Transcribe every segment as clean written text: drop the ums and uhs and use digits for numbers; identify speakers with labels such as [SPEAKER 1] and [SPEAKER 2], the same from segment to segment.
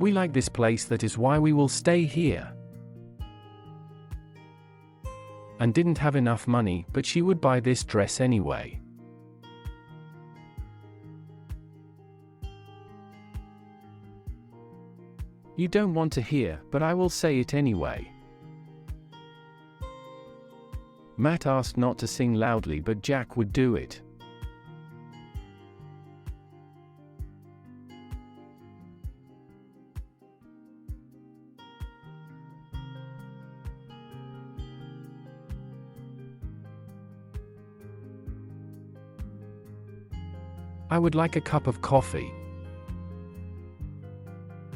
[SPEAKER 1] We like this place, that is why we will stay here. And didn't have enough money, but she would buy this dress anyway. You don't want to hear, but I will say it anyway. Matt asked not to sing loudly, but Jack would do it. I would like a cup of coffee.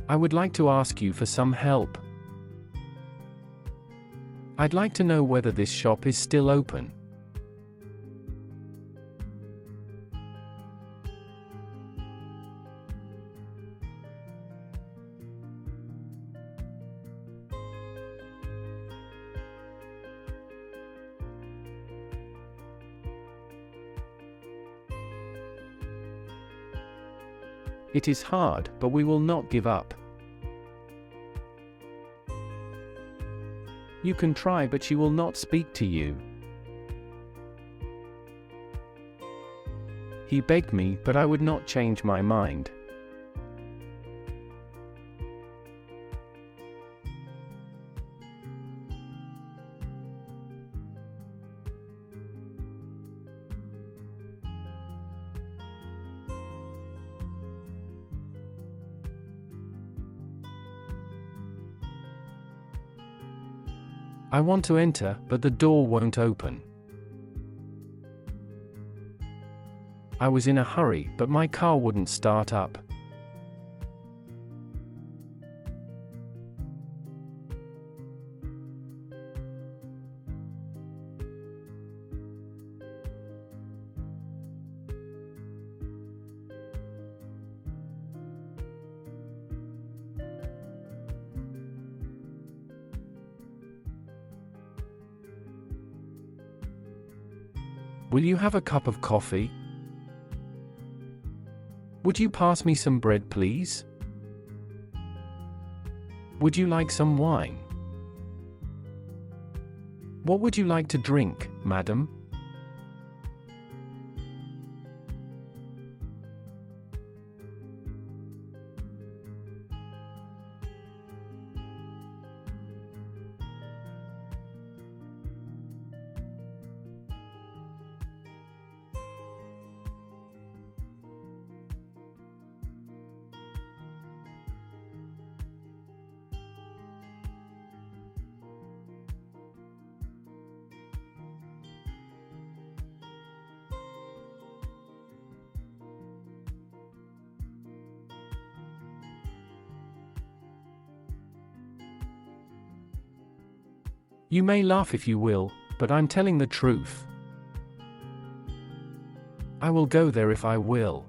[SPEAKER 1] I would like to ask you for some help. I'd like to know whether this shop is still open. It is hard, but we will not give up. You can try, but she will not speak to you. He begged me, but I would not change my mind. I want to enter, but the door won't open. I was in a hurry, but my car wouldn't start up. Will you have a cup of coffee? Would you pass me some bread, please? Would you like some wine? What would you like to drink, madam? You may laugh if you will, but I'm telling the truth. I will go there if I will.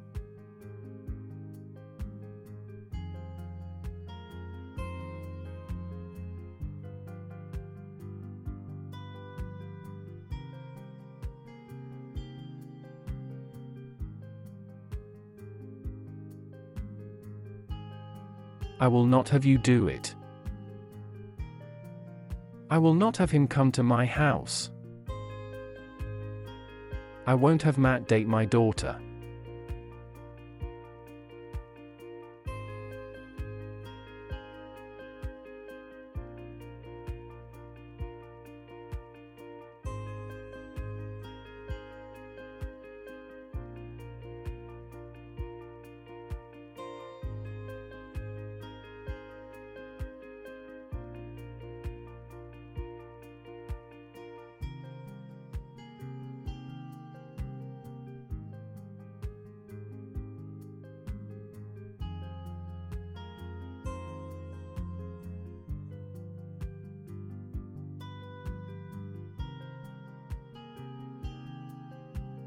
[SPEAKER 1] I will not have you do it. I will not have him come to my house. I won't have Matt date my daughter.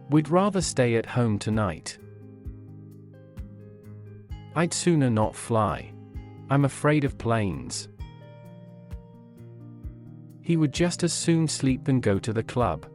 [SPEAKER 1] We'd rather stay at home tonight. I'd sooner not fly. I'm afraid of planes. He would just as soon sleep than go to the club.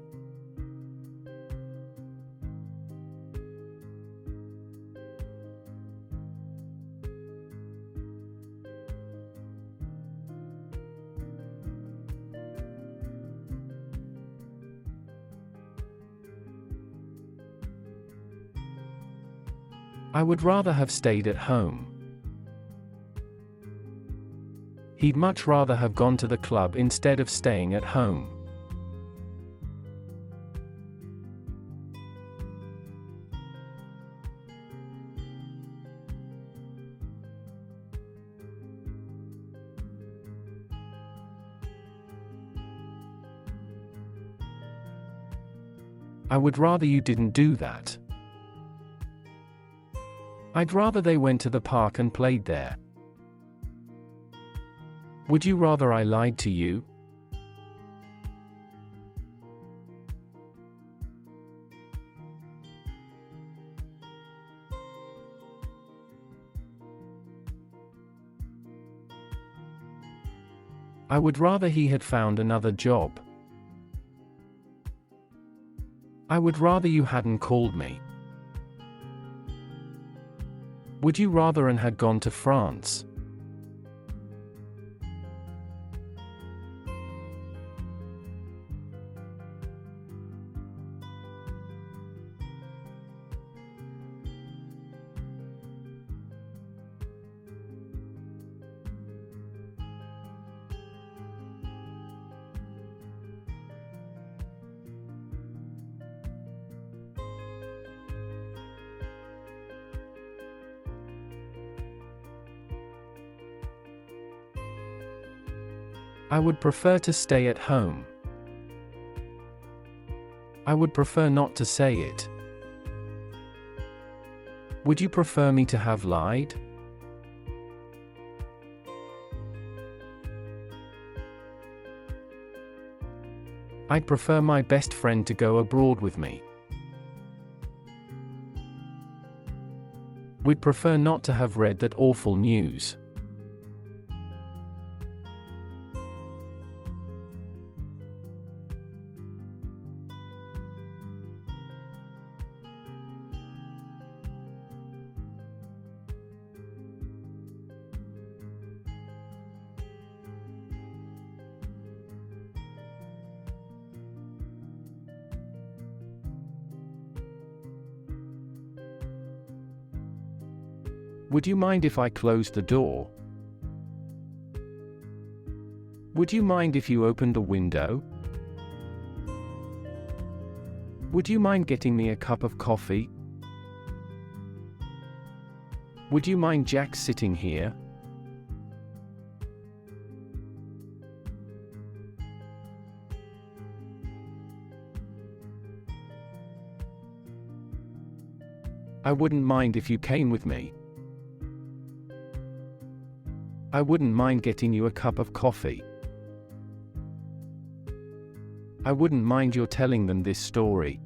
[SPEAKER 1] I would rather have stayed at home. He'd much rather have gone to the club instead of staying at home. I would rather you didn't do that. I'd rather they went to the park and played there. Would you rather I lied to you? I would rather he had found another job. I would rather you hadn't called me. Would you rather Anne had gone to France? I would prefer to stay at home. I would prefer not to say it. Would you prefer me to have lied? I'd prefer my best friend to go abroad with me. We'd prefer not to have read that awful news. Would you mind if I closed the door? Would you mind if you opened the window? Would you mind getting me a cup of coffee? Would you mind Jack sitting here? I wouldn't mind if you came with me. I wouldn't mind getting you a cup of coffee. I wouldn't mind your telling them this story.